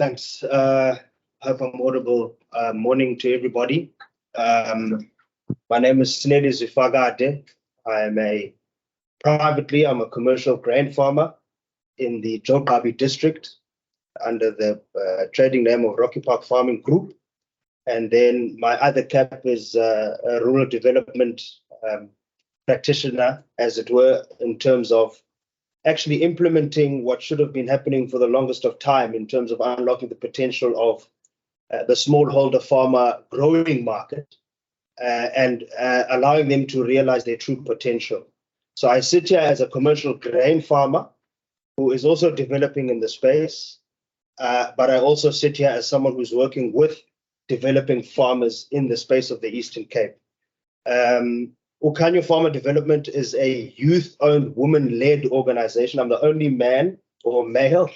Thanks. Hope I'm audible. Morning to everybody. My name is Sinelizwi Fakade. I'm a commercial grain farmer in the Joburg district under the trading name of Rocky Park Farming Group. And then my other cap is a rural development practitioner, as it were, in terms of actually implementing what should have been happening for the longest of time in terms of unlocking the potential of the smallholder farmer growing market and allowing them to realize their true potential. So I sit here as a commercial grain farmer who is also developing in the space, but I also sit here as someone who's working with developing farmers in the space of the Eastern Cape. Ukhanyo Farmer Development is a youth-owned, woman-led organization. I'm the only man or male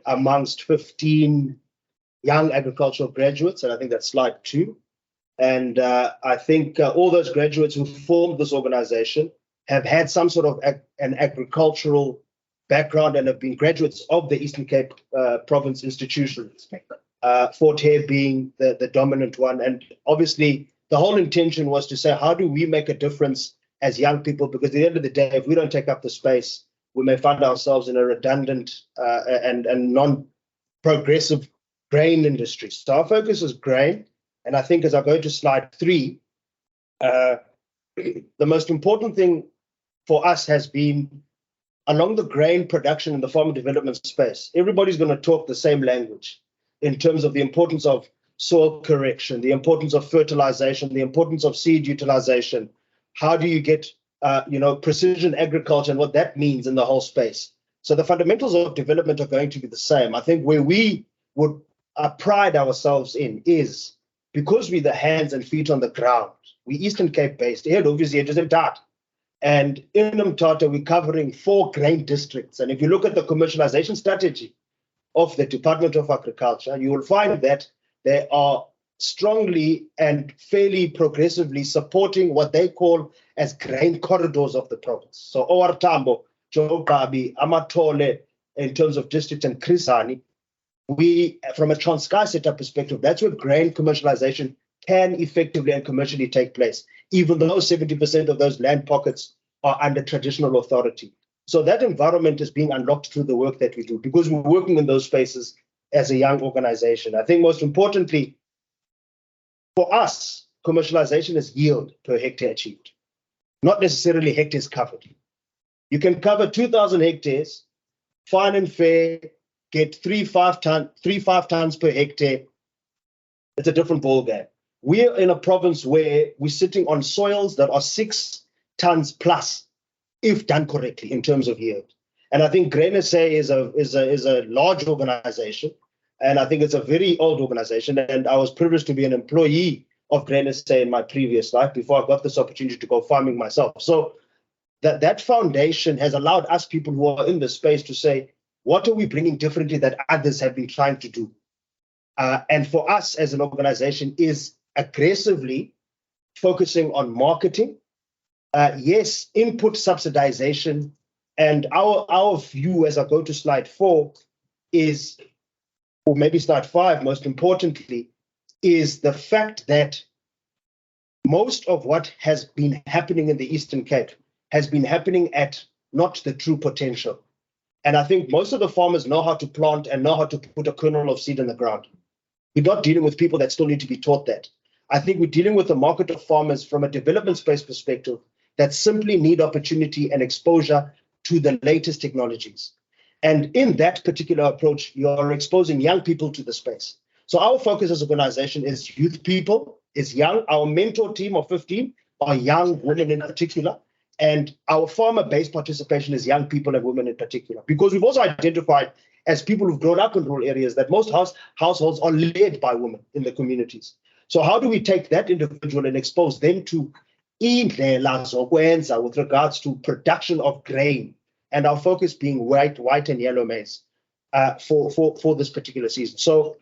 amongst 15 young agricultural graduates, and I think that's slide 2. And I think all those graduates who formed this organization have had some sort of an agricultural background and have been graduates of the Eastern Cape Province institutions, Fort Hare being the dominant one. And obviously, the whole intention was to say, how do we make a difference as young people? Because at the end of the day, if we don't take up the space, we may find ourselves in a redundant and non-progressive grain industry. So our focus is grain. And I think as I go to slide 3, the most important thing for us has been along the grain production and the farmer development space. Everybody's going to talk the same language in terms of the importance of soil correction, the importance of fertilization, the importance of seed utilization. How do you get, precision agriculture and what that means in the whole space? So the fundamentals of development are going to be the same. I think where we would pride ourselves in is because we're the hands and feet on the ground. We Eastern Cape based. Here, obviously, it is Mthatha. And in Mthatha, we're covering 4 grain districts. And if you look at the commercialization strategy of the Department of Agriculture, you will find that they are strongly and fairly progressively supporting what they call as grain corridors of the province. So OR Tambo, Joburg, Amatole, in terms of district, and Chris Hani, we, from a Transkei setup perspective, that's where grain commercialization can effectively and commercially take place, even though 70% of those land pockets are under traditional authority. So that environment is being unlocked through the work that we do because we're working in those spaces as a young organization. I think most importantly, for us, commercialization is yield per hectare achieved, not necessarily hectares covered. You can cover 2,000 hectares, fine and fair, get 3-5 tons per hectare. It's a different ballgame. We're in a province where we're sitting on soils that are 6 tons plus, if done correctly in terms of yield. And I think Grain SA is a large organization, and I think it's a very old organization. And I was privileged to be an employee of Grain SA in my previous life before I got this opportunity to go farming myself. So that foundation has allowed us people who are in the space to say, what are we bringing differently that others have been trying to do? And for us as an organization is aggressively focusing on marketing, yes, input subsidization, and our view as I go to slide 4 is, or maybe slide 5, most importantly, is the fact that most of what has been happening in the Eastern Cape has been happening at not the true potential. And I think most of the farmers know how to plant and know how to put a kernel of seed in the ground. We're not dealing with people that still need to be taught that. I think we're dealing with a market of farmers from a development space perspective that simply need opportunity and exposure to the latest technologies. And in that particular approach, you are exposing young people to the space. So our focus as an organization is youth people, is young. Our mentor team of 15 are young women in particular. And our farmer-based participation is young people and women in particular, because we've also identified as people who've grown up in rural areas that most households are led by women in the communities. So how do we take that individual and expose them to indlela zokwenza with regards to production of grain, and our focus being white and yellow maize for this particular season. So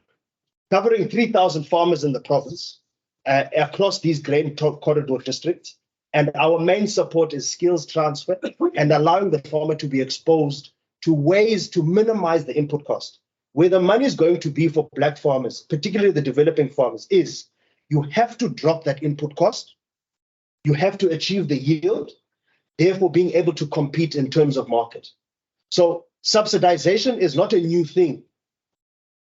covering 3,000 farmers in the province across these grain corridor districts. And our main support is skills transfer and allowing the farmer to be exposed to ways to minimize the input cost. where the money is going to be for black farmers, particularly the developing farmers, is you have to drop that input cost. You have to achieve the yield, therefore being able to compete in terms of market. So subsidization is not a new thing.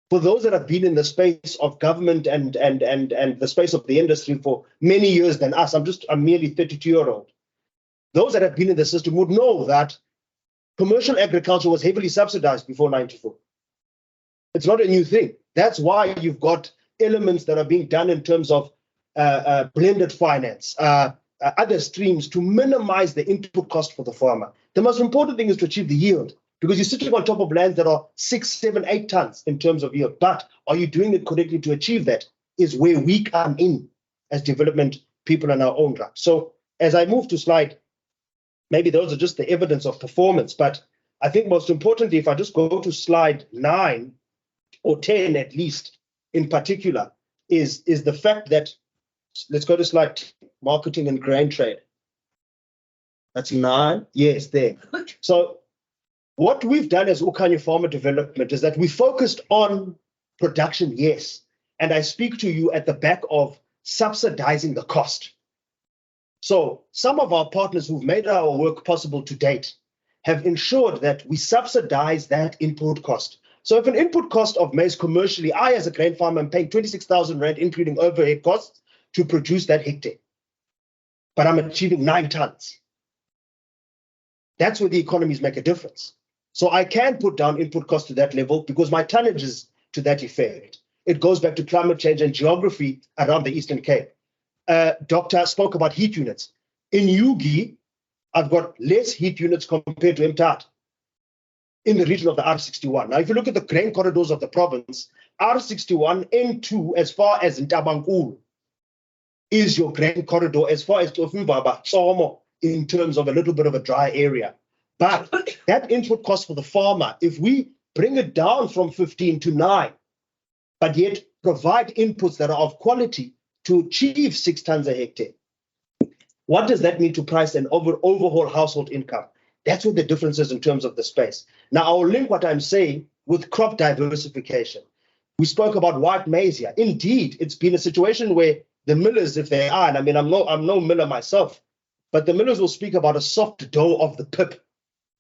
For those that have been in the space of government and the space of the industry for many years than us, I'm merely 32-year-old. Those that have been in the system would know that commercial agriculture was heavily subsidized before 94. It's not a new thing. That's why you've got elements that are being done in terms of blended finance, other streams to minimize the input cost for the farmer. The most important thing is to achieve the yield, because you're sitting on top of lands that are 6, 7, 8 tons in terms of yield. But are you doing it correctly to achieve that is where we come in as development people in our own right. So as I move to slide, maybe those are just the evidence of performance. But I think most importantly, if I just go to slide 9 or 10 at least in particular, is the fact that, let's go to slide 10, marketing and grain trade. That's 9. Yes, there. So what we've done as Ukanya Farmer Development is that we focused on production, yes. And I speak to you at the back of subsidizing the cost. So some of our partners who've made our work possible to date have ensured that we subsidize that input cost. So if an input cost of maize commercially, I as a grain farmer am paying 26,000 Rand, including overhead costs, to produce that hectare, but I'm achieving 9 tons. That's where the economies make a difference. So I can put down input cost to that level because my tonnage is to that effect. It goes back to climate change and geography around the Eastern Cape. Doctor spoke about heat units. In Ugi, I've got less heat units compared to MTAT in the region of the R61. Now, if you look at the grain corridors of the province, R61, N2, as far as Ntabankulu, is your grain corridor as far as Tofubaba, Somo, in terms of a little bit of a dry area. But that input cost for the farmer, if we bring it down from 15 to 9, but yet provide inputs that are of quality to achieve 6 tons a hectare, what does that mean to price and overall household income? That's what the difference is in terms of the space. Now, I'll link what I'm saying with crop diversification. We spoke about white maize here. Indeed, it's been a situation where the millers, if they are, and I mean, I'm no miller myself, but the millers will speak about a soft dough of the pip,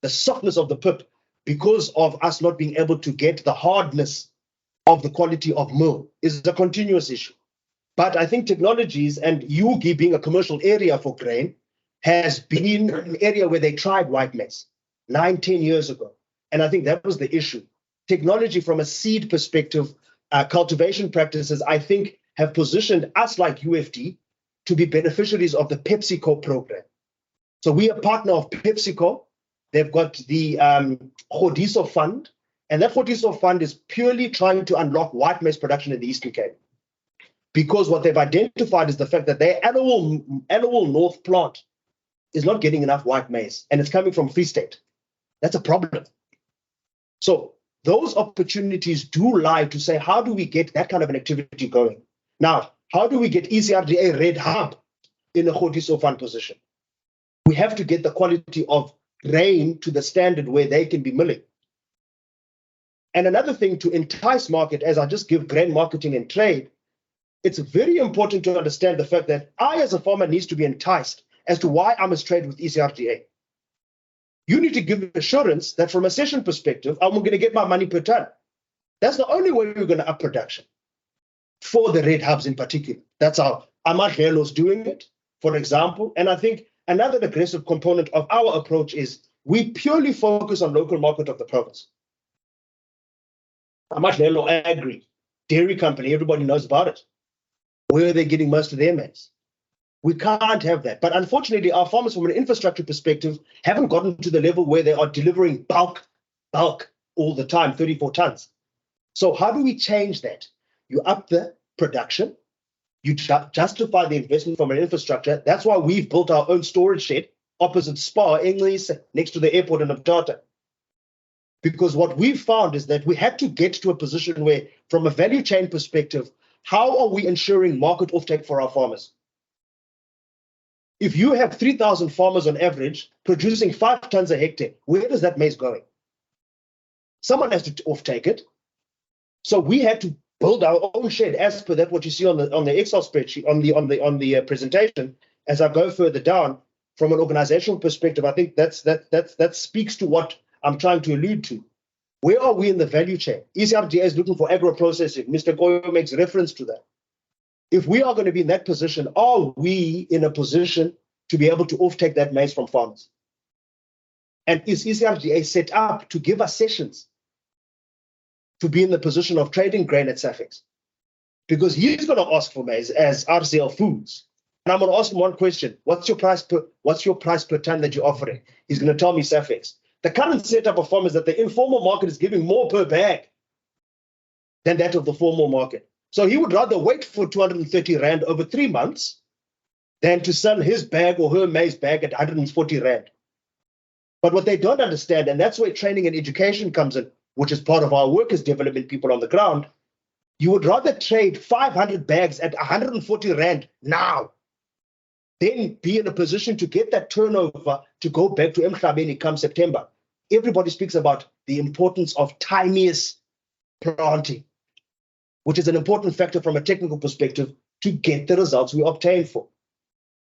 the softness of the pip, because of us not being able to get the hardness of the quality of mill is a continuous issue. But I think technologies and Ugi being a commercial area for grain has been an area where they tried white maize 9, 10 years ago. And I think that was the issue. Technology from a seed perspective, cultivation practices, I think have positioned us like UFD to be beneficiaries of the PepsiCo program. So we are a partner of PepsiCo. They've got the Khodiso Fund, and that Khodiso Fund is purely trying to unlock white maize production in the Eastern Cape. Because what they've identified is the fact that their annual North plant is not getting enough white maize, and it's coming from Free State. That's a problem. So those opportunities do lie to say, how do we get that kind of an activity going? Now, how do we get ECRDA Red Hub in a Khodiso Fund position? We have to get the quality of grain to the standard where they can be milling. And another thing to entice market, as I just give grain marketing and trade, it's very important to understand the fact that I, as a farmer, needs to be enticed as to why I must trade with ECRDA. You need to give assurance that from a session perspective, I'm going to get my money per ton. That's the only way we're going to up production for the red hubs in particular. That's how Amadlelo's doing it, for example. And I think another aggressive component of our approach is we purely focus on local market of the province. Amadlelo Agri, dairy company, everybody knows about it. Where are they getting most of their maize? We can't have that. But unfortunately, our farmers from an infrastructure perspective haven't gotten to the level where they are delivering bulk all the time, 34 tons. So how do we change that? You up the production, you justify the investment from an infrastructure. That's why we've built our own storage shed opposite Spa, English, next to the airport in Mthatha. Because what we've found is that we had to get to a position where, from a value chain perspective, how are we ensuring market offtake for our farmers? If you have 3,000 farmers on average producing 5 tons a hectare, where does that maize going? Someone has to offtake it. So we had to build our own shed as per that what you see on the Excel spreadsheet on the presentation. As I go further down from an organizational perspective, I think that speaks to what I'm trying to allude to. Where are we in the value chain? ECRDA is looking for agro-processing. Mr. Goyo makes reference to that. If we are going to be in that position, are we in a position to be able to offtake that maize from farmers? And is ECRDA set up to give us sessions to be in the position of trading grain at SAFEX? Because he's going to ask for maize as RCL Foods. And I'm going to ask him one question. What's your price per ton that you're offering? He's going to tell me SAFEX. The current setup of farmers is that the informal market is giving more per bag than that of the formal market. So he would rather wait for 230 Rand over 3 months than to sell his bag or her maize bag at 140 Rand. But what they don't understand, and that's where training and education comes in, which is part of our work as development people on the ground, you would rather trade 500 bags at 140 Rand now than be in a position to get that turnover to go back to Emhlabeni come September. Everybody speaks about the importance of timeous planting, which is an important factor from a technical perspective to get the results we obtain for.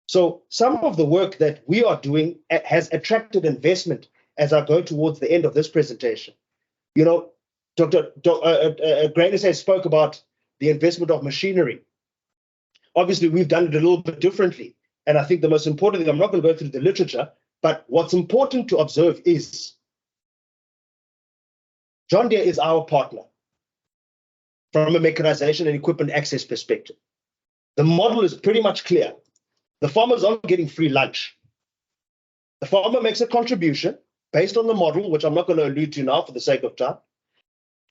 So some of the work that we are doing has attracted investment as I go towards the end of this presentation. You know, Dr. Grainer spoke about the investment of machinery. Obviously, we've done it a little bit differently. And I think the most important thing, I'm not going to go through the literature, but what's important to observe is John Deere is our partner from a mechanization and equipment access perspective. The model is pretty much clear. The farmers aren't getting free lunch. The farmer makes a contribution based on the model, which I'm not going to allude to now for the sake of time.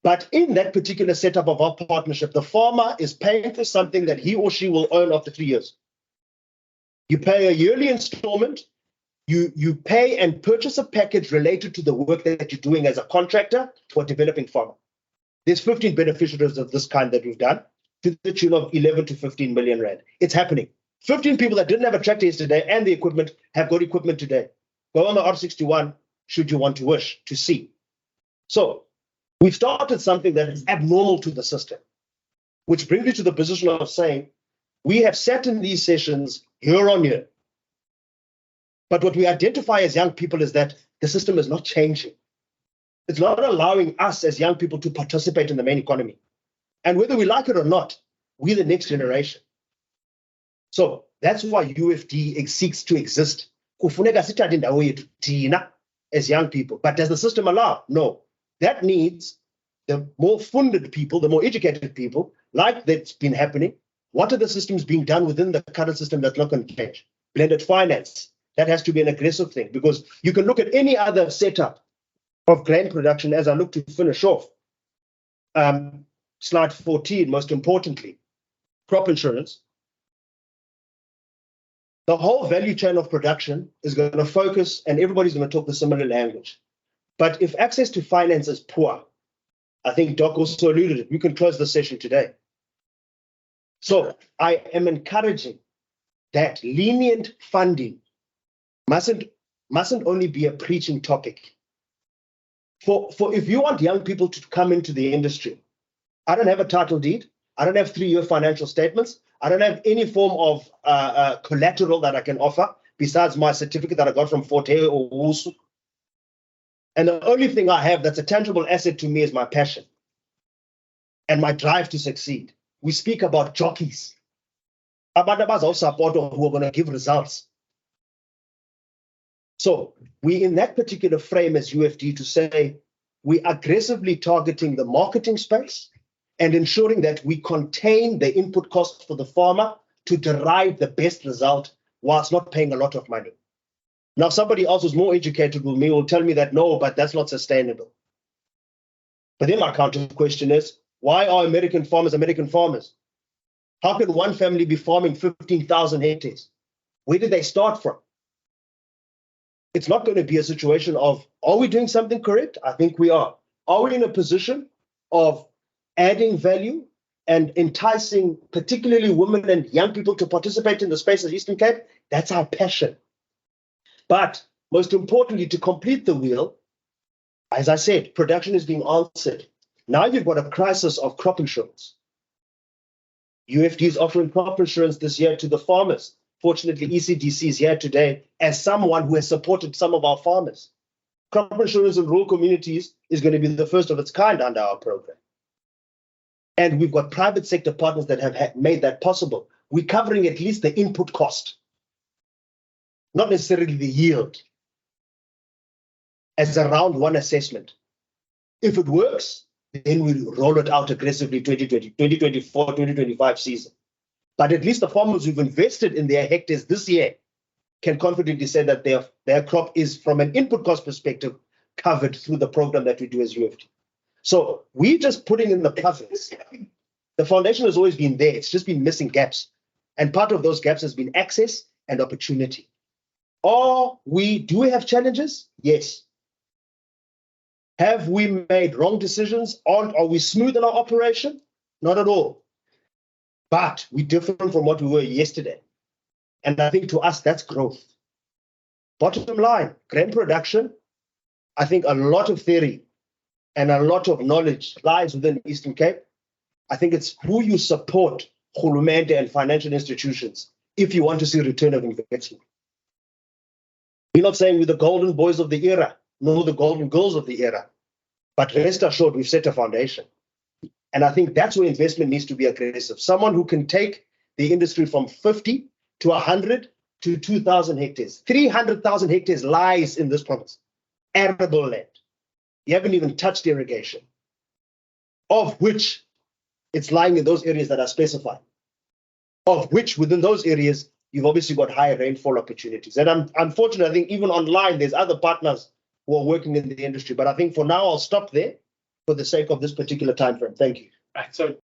But in that particular setup of our partnership, the farmer is paying for something that he or she will own after 3 years. You pay a yearly installment, you pay and purchase a package related to the work that you're doing as a contractor for a developing farmer. There's 15 beneficiaries of this kind that we've done to the tune of 11 to 15 million Rand. It's happening. 15 people that didn't have a tractor yesterday and the equipment have got equipment today. Go on the R61 should you want to wish to see. So we've started something that is abnormal to the system, which brings me to the position of saying we have sat in these sessions year on year. But what we identify as young people is that the system is not changing. It's not allowing us as young people to participate in the main economy. And whether we like it or not, we're the next generation. So that's why UFD seeks to exist. As young people. But does the system allow? No. That needs the more funded people, the more educated people, like that's been happening. What are the systems being done within the current system that's not going to change? Blended finance. That has to be an aggressive thing because you can look at any other setup of grain production as I look to finish off. Slide 14, most importantly, crop insurance. The whole value chain of production is going to focus, and everybody's going to talk the similar language. But if access to finance is poor, I think Doc also alluded to it, we can close the session today. So I am encouraging that lenient funding mustn't only be a preaching topic. For if you want young people to come into the industry, I don't have a title deed. I don't have 3-year financial statements. I don't have any form of collateral that I can offer besides my certificate that I got from Forte or Wusu. And the only thing I have that's a tangible asset to me is my passion and my drive to succeed. We speak about jockeys. Abantu abazawusapota who are going to give results. So we in that particular frame as UFD to say we aggressively targeting the marketing space and ensuring that we contain the input costs for the farmer to derive the best result whilst not paying a lot of money. Now, somebody else who's more educated than me will tell me that, no, but that's not sustainable. But then my counter question is, why are American farmers American farmers? How can one family be farming 15,000 hectares? Where did they start from? It's not going to be a situation of, are we doing something correct? I think we are. Are we in a position of adding value and enticing particularly women and young people to participate in the space of Eastern Cape? That's our passion. But most importantly, to complete the wheel, as I said, production is being answered. Now you've got a crisis of crop insurance. UFD is offering crop insurance this year to the farmers. Fortunately, ECDC is here today as someone who has supported some of our farmers. Crop insurance in rural communities is going to be the first of its kind under our program. And we've got private sector partners that have made that possible. We're covering at least the input cost, not necessarily the yield, as a round one assessment. If it works, then we roll it out aggressively 2024, 2025 season. But at least the farmers who've invested in their hectares this year can confidently say that their crop is, from an input cost perspective, covered through the program that we do as UFD. So we're just putting in the puzzles. The foundation has always been there. It's just been missing gaps. And part of those gaps has been access and opportunity. Do we have challenges? Yes. Have we made wrong decisions? Are we smooth in our operation? Not at all. But we're different from what we were yesterday. And I think to us, that's growth. Bottom line, grain production, I think a lot of theory and a lot of knowledge lies within the Eastern Cape. I think it's who you support, Khulumente and financial institutions, if you want to see return of investment. We're not saying we're the golden boys of the era, nor the golden girls of the era. But rest assured, we've set a foundation. And I think that's where investment needs to be aggressive. Someone who can take the industry from 50 to 100 to 2,000 hectares. 300,000 hectares lies in this province. Arable land. You haven't even touched irrigation, of which it's lying in those areas that are specified, of which within those areas, you've obviously got higher rainfall opportunities. And unfortunately, I think even online, there's other partners who are working in the industry. But I think for now, I'll stop there for the sake of this particular time frame. Thank you. Right, so